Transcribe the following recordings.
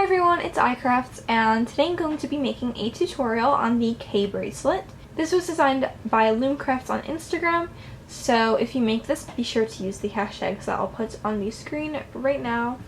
everyone, it's iCrafts, and today I'm going to be making a tutorial on the Kae Bracelet. This was designed by Loom on Instagram, so if you make this, be sure to use the hashtags that I'll put on the screen right now.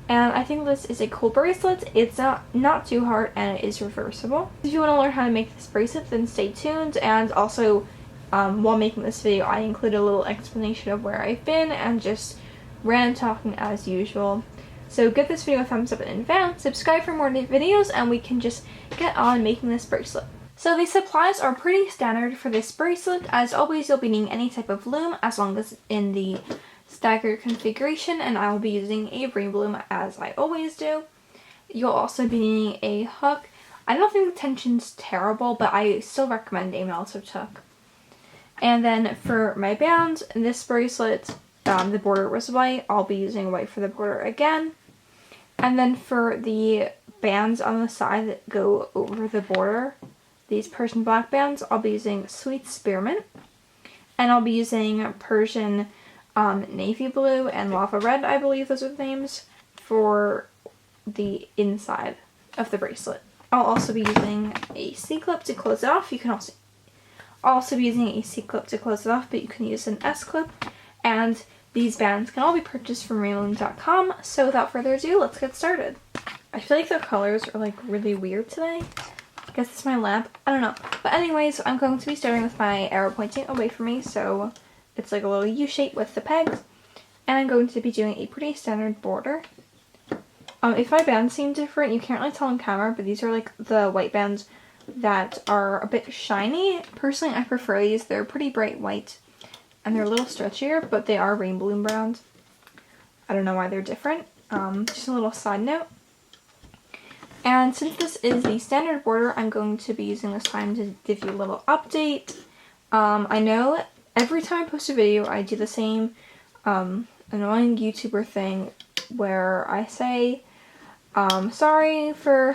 And I think this is a cool bracelet. It's not too hard, and it is reversible. If you want to learn how to make this bracelet, then stay tuned. And also, while making this video, I include a little explanation of where I've been and just random talking as usual. So give this video a thumbs up in advance, subscribe for more videos, and we can just get on making this bracelet. So the supplies are pretty standard for this bracelet. As always, you'll be needing any type of loom as long as in the staggered configuration, and I will be using a ring loom as I always do. You'll also be needing a hook. I don't think the tension's terrible, but I still recommend a melted hook. And then for my bands, in this bracelet, the border was white. I'll be using white for the border again. And then for the bands on the side that go over the border, these Persian black bands, I'll be using Sweet Spearmint. And I'll be using Persian navy blue and lava red, I believe those are the names, for the inside of the bracelet. I'll also be using a C-clip to close it off. You can also be using a C-clip to close it off, but you can use an S-clip. And these bands can all be purchased from Loom.com. So without further ado, let's get started. I feel like the colors are like really weird today. I guess it's my lamp. I don't know. But anyways, I'm going to be starting with my arrow pointing away from me, so it's like a little U shape with the pegs. And I'm going to be doing a pretty standard border. If my bands seem different, you can't really tell on camera, but these are like the white bands that are a bit shiny. Personally, I prefer these. They're pretty bright white. And they're a little stretchier, but they are rainbow loom browns. I don't know why they're different. Just a little side note. And since this is the standard border, I'm going to be using this time to give you a little update. I know every time I post a video, I do the same annoying YouTuber thing where I say, sorry for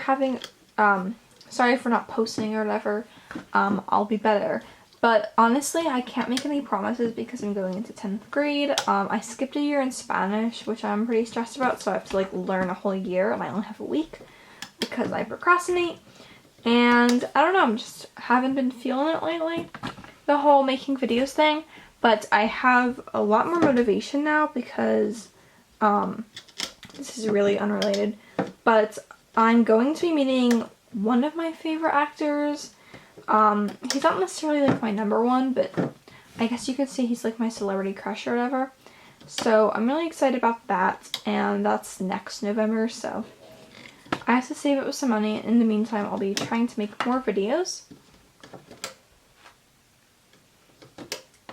not posting or whatever. I'll be better. But honestly, I can't make any promises because I'm going into 10th grade. I skipped a year in Spanish, which I'm pretty stressed about, so I have to like learn a whole year and I only have a week because I procrastinate. And I don't know, I just haven't been feeling it lately, the whole making videos thing. But I have a lot more motivation now because this is really unrelated. But I'm going to be meeting one of my favorite actors. He's not necessarily like my number one, but I guess you could say he's like my celebrity crush or whatever. So I'm really excited about that, and that's next November, so I have to save up some money. In the meantime, I'll be trying to make more videos.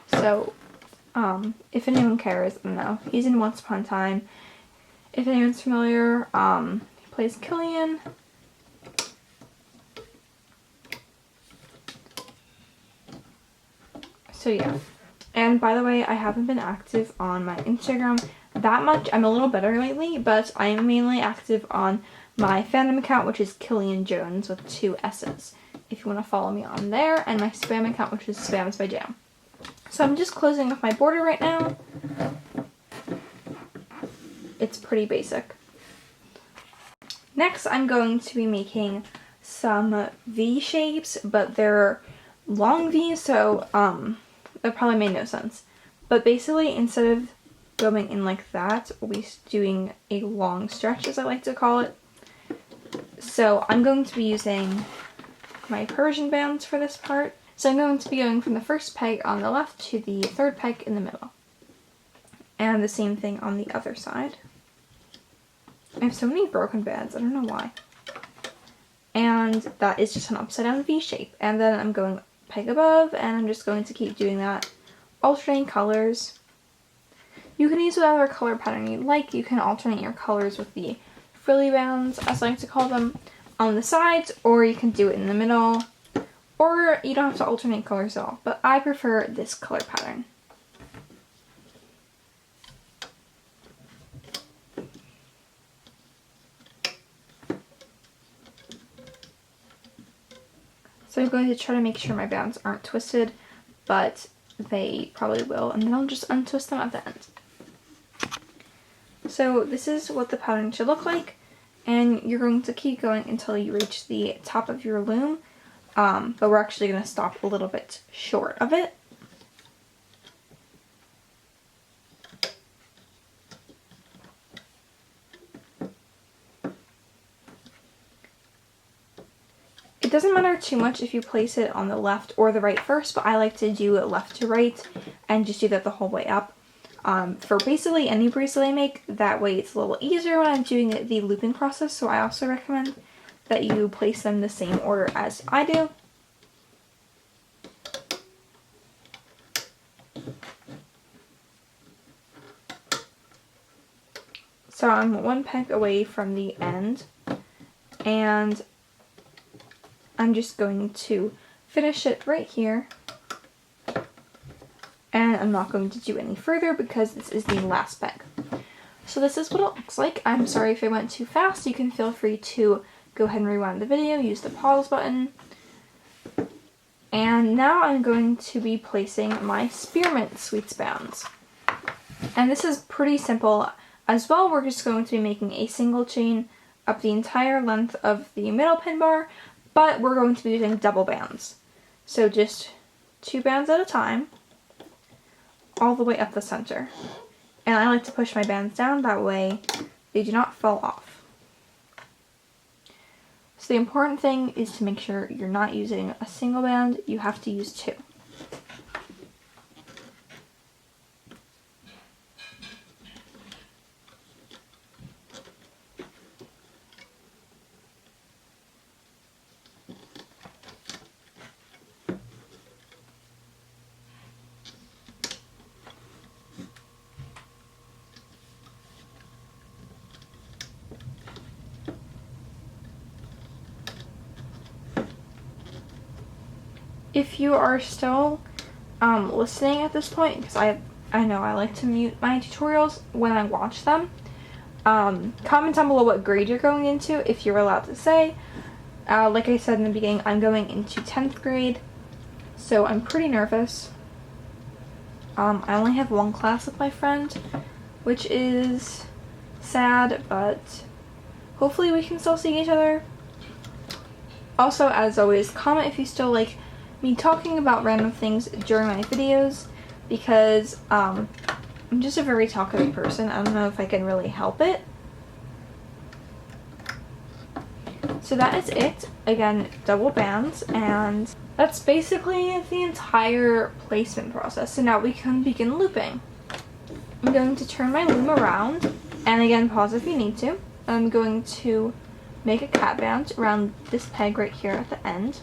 So, if anyone cares, I don't know. He's in Once Upon a Time. If anyone's familiar, he plays Killian. So yeah, and by the way, I haven't been active on my Instagram that much. I'm a little better lately, but I am mainly active on my fandom account, which is Killian Jones with 2 S's, if you want to follow me on there, and my spam account, which is Spams by Jam. So I'm just closing off my border right now. It's pretty basic. Next, I'm going to be making some V shapes, but they're long V's, so that probably made no sense. But basically, instead of going in like that, we'll be doing a long stretch, as I like to call it. So I'm going to be using my Persian bands for this part. So I'm going to be going from the first peg on the left to the third peg in the middle. And the same thing on the other side. I have so many broken bands, I don't know why. And that is just an upside down V shape. And then I'm going peg above, and I'm just going to keep doing that, alternating colors. You can use whatever color pattern you like. You can alternate your colors with the frilly bands, as I like to call them, on the sides, or you can do it in the middle, or you don't have to alternate colors at all, but I prefer this color pattern. So I'm going to try to make sure my bands aren't twisted, but they probably will, and then I'll just untwist them at the end. So this is what the pattern should look like. And you're going to keep going until you reach the top of your loom, but we're actually going to stop a little bit short of it. It doesn't matter too much if you place it on the left or the right first, but I like to do it left to right and just do that the whole way up. For basically any bracelet I make, that way it's a little easier when I'm doing the looping process, so I also recommend that you place them the same order as I do. So I'm one peg away from the end, and I'm just going to finish it right here. And I'm not going to do any further because this is the last peg. So this is what it looks like. I'm sorry if I went too fast. You can feel free to go ahead and rewind the video, use the pause button. And now I'm going to be placing my spearmint sweets bands. And this is pretty simple as well. We're just going to be making a single chain up the entire length of the middle pin bar, but we're going to be using double bands. So just 2 bands at a time, all the way up the center. And I like to push my bands down, that way they do not fall off. So the important thing is to make sure you're not using a single band, you have to use 2. If you are still listening at this point, because I know I like to mute my tutorials when I watch them, comment down below what grade you're going into, if you're allowed to say. Like I said in the beginning, I'm going into 10th grade, so I'm pretty nervous. I only have one class with my friend, which is sad, but hopefully we can still see each other. Also, as always, comment if you still like me talking about random things during my videos, because I'm just a very talkative person. I don't know if I can really help it. So that is it. Again, double bands, and that's basically the entire placement process. So now we can begin looping. I'm going to turn my loom around, and again, pause if you need to. I'm going to make a cat band around this peg right here at the end,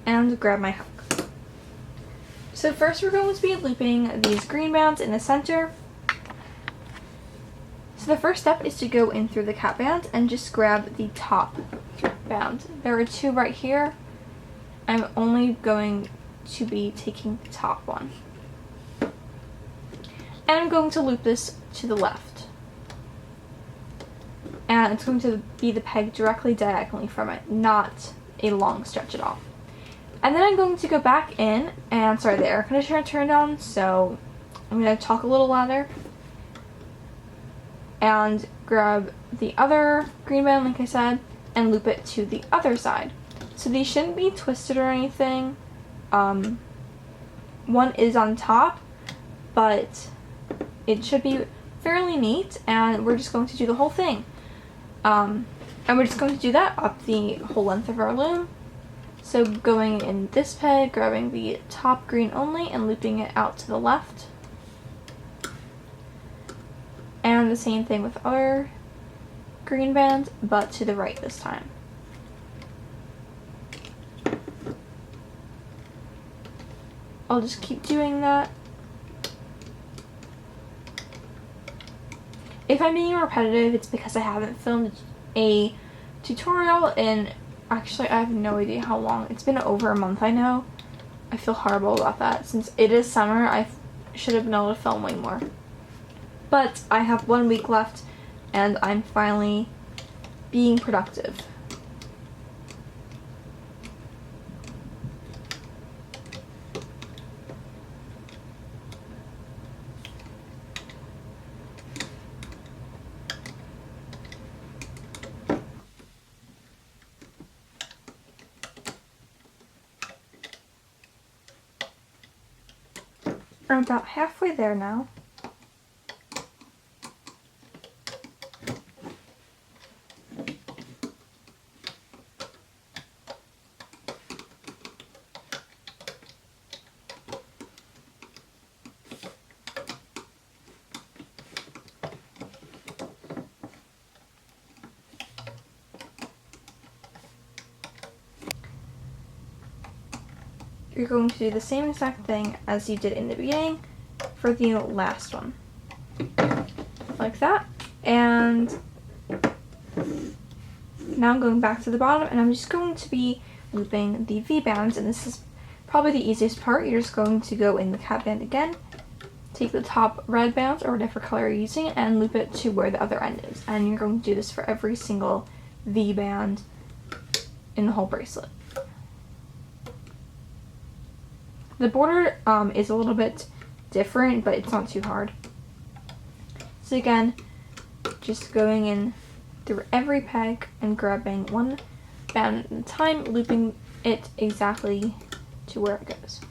and grab my hook. So first we're going to be looping these green bands in the center. So the first step is to go in through the cat band and just grab the top band. There are 2 right here. I'm only going to be taking the top one. And I'm going to loop this to the left. And it's going to be the peg directly diagonally from it, not a long stretch at all. And then I'm going to go back in, and sorry, the air conditioner turned on, so I'm going to talk a little louder. And grab the other green band, like I said, and loop it to the other side. So these shouldn't be twisted or anything. One is on top, but it should be fairly neat, and we're just going to do the whole thing. And we're just going to do that up the whole length of our loom. So going in this peg, grabbing the top green only and looping it out to the left. And the same thing with other green bands, but to the right this time. I'll just keep doing that. If I'm being repetitive, it's because I haven't filmed a tutorial in, actually I have no idea how long. It's been over a month, I know. I feel horrible about that. Since it is summer, I should have been able to film way more. But I have 1 week left, and I'm finally being productive. We're about halfway there now. You're going to do the same exact thing as you did in the beginning for the last one. Like that. And now I'm going back to the bottom and I'm just going to be looping the V-bands, and this is probably the easiest part. You're just going to go in the cap band again, take the top red band or whatever color you're using and loop it to where the other end is. And you're going to do this for every single V-band in the whole bracelet. The border is a little bit different, but it's not too hard. So again, just going in through every peg and grabbing one band at a time, looping it exactly to where it goes.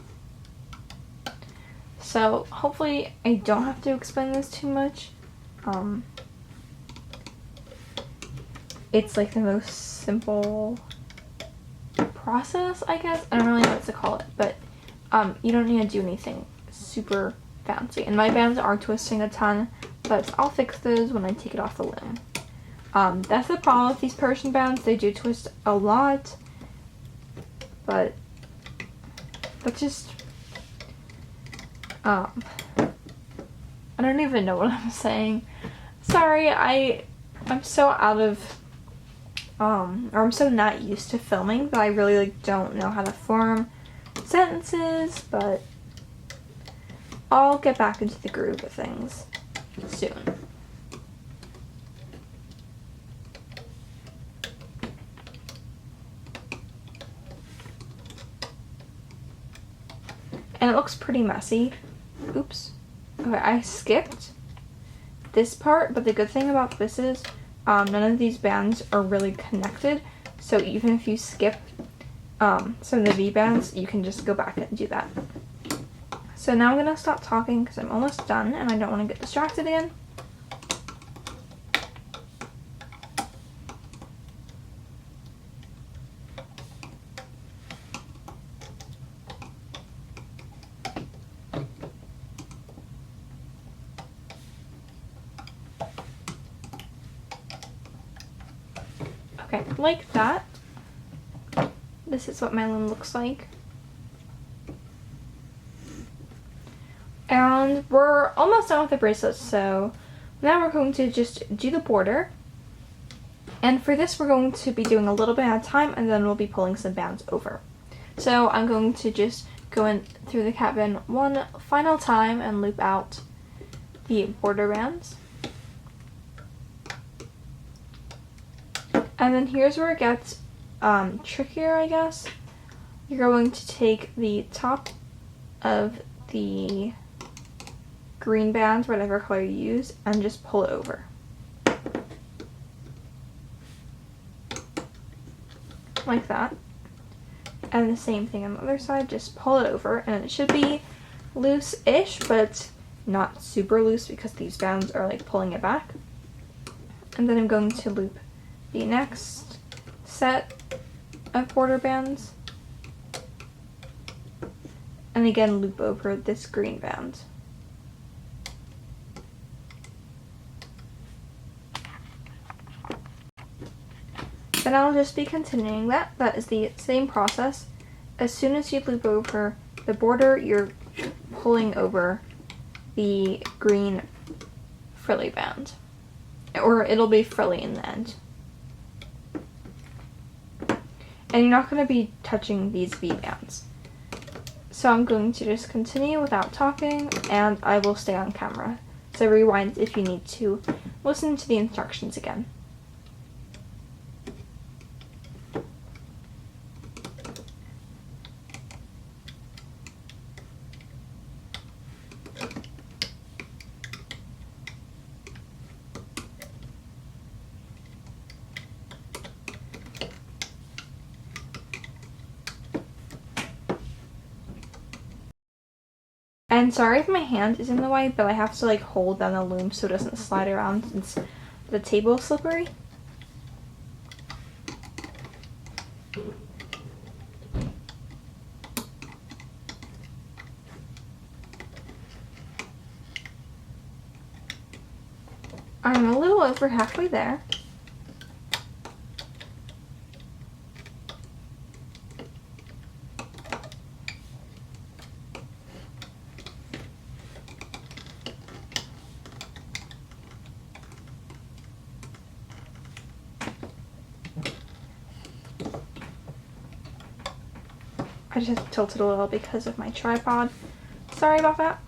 So hopefully I don't have to explain this too much. It's like the most simple process, I guess. I don't really know what to call it, but you don't need to do anything super fancy. And my bands are twisting a ton, but I'll fix those when I take it off the loom. That's the problem with these Persian bands. They do twist a lot, but that's just, I don't even know what I'm saying. Sorry, I'm so out of, or I'm so not used to filming that I really don't know how to form sentences, but I'll get back into the groove of things soon. And it looks pretty messy. Oops. Okay, I skipped this part, but the good thing about this is none of these bands are really connected, so even if you skip some of the V-bands, you can just go back and do that. So now I'm going to stop talking because I'm almost done and I don't want to get distracted again. Okay, like that. This is what my loom looks like. And we're almost done with the bracelet, so now we're going to just do the border. And for this, we're going to be doing a little bit at a time, and then we'll be pulling some bands over. So I'm going to just go in through the cap band one final time and loop out the border bands. And then here's where it gets trickier, I guess. You're going to take the top of the green band, whatever color you use, and just pull it over. Like that. And the same thing on the other side, just pull it over, and it should be loose-ish, but not super loose because these bands are like pulling it back. And then I'm going to loop the next set of border bands, and again loop over this green band. Then I'll just be continuing that. That is the same process. As soon as you loop over the border, you're pulling over the green frilly band, or it'll be frilly in the end. And you're not going to be touching these V-bands. So I'm going to just continue without talking, and I will stay on camera. So rewind if you need to listen to the instructions again. And sorry if my hand is in the way, but I have to like hold down the loom so it doesn't slide around since the table is slippery. I'm a little over halfway there. I just have to tilt it a little because of my tripod. Sorry about that.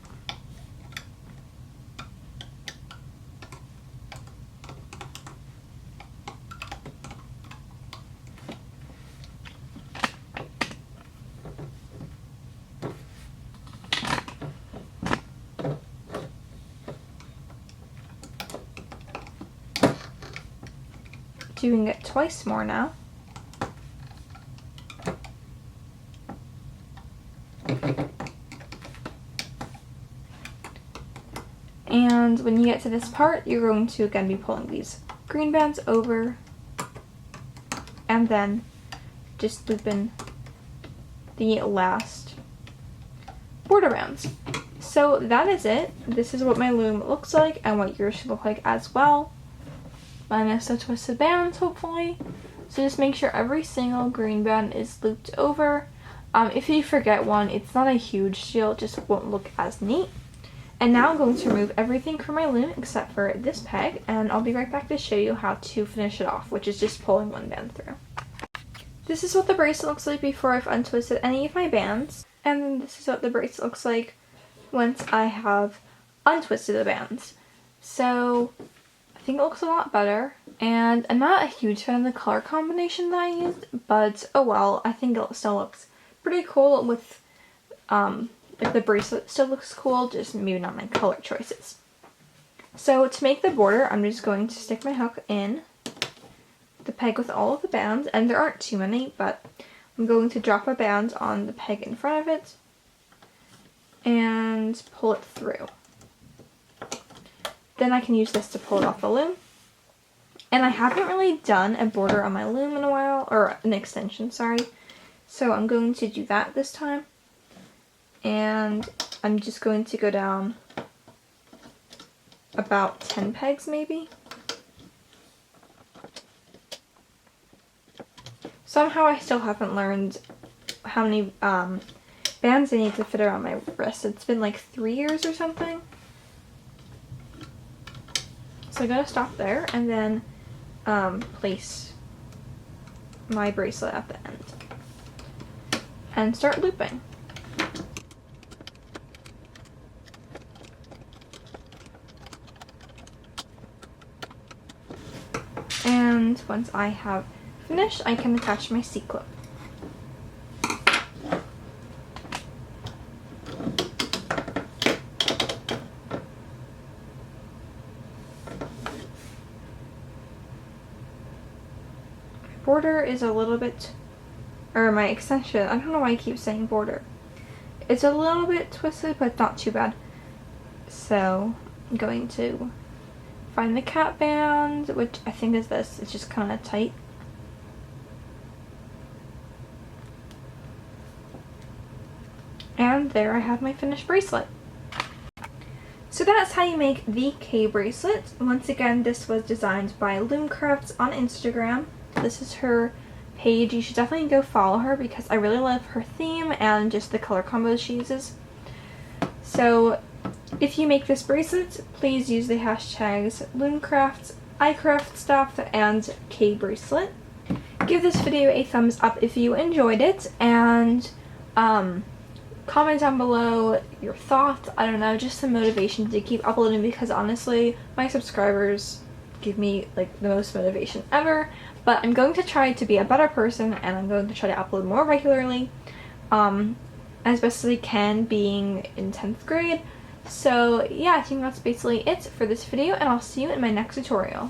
Doing it twice more now. And when you get to this part, you're going to again be pulling these green bands over and then just looping the last border bands. So that is it. This is what my loom looks like and what yours should look like as well. Minus the twisted bands, hopefully. So just make sure every single green band is looped over. If you forget one, it's not a huge deal, it just won't look as neat. And now I'm going to remove everything from my loom except for this peg, and I'll be right back to show you how to finish it off, which is just pulling one band through. This is what the bracelet looks like before I've untwisted any of my bands, and then this is what the bracelet looks like once I have untwisted the bands. So I think it looks a lot better, and I'm not a huge fan of the color combination that I used, but oh well, I think it still looks pretty cool with like the bracelet still looks cool, just maybe not my color choices. So to make the border, I'm just going to stick my hook in the peg with all of the bands, and there aren't too many, but I'm going to drop a band on the peg in front of it and pull it through. Then I can use this to pull it off the loom. And I haven't really done a border on my loom in a while, or an extension, sorry. So I'm going to do that this time. And I'm just going to go down about 10 pegs maybe. Somehow I still haven't learned how many bands I need to fit around my wrist. It's been like 3 years or something. So I gotta stop there and then place my bracelet at the end and start looping. And once I have finished, I can attach my C-clip. Border is a little bit, or my extension, I don't know why I keep saying border. It's a little bit twisted, but not too bad. So I'm going to find the cap band, which I think is this. It's just kind of tight. And there I have my finished bracelet. So that's how you make the Kae bracelet. Once again, this was designed by Loomcrafts on Instagram. This is her page. You should definitely go follow her because I really love her theme and just the color combos she uses. So if you make this bracelet, please use the hashtags Loomcrafts, iCrafts stuff, and Kae bracelet. Give this video a thumbs up if you enjoyed it, and comment down below your thoughts. I don't know, just some motivation to keep uploading because honestly, my subscribers give me like the most motivation ever. But I'm going to try to be a better person and I'm going to try to upload more regularly, as best as I can, being in 10th grade. So yeah, I think that's basically it for this video, and I'll see you in my next tutorial.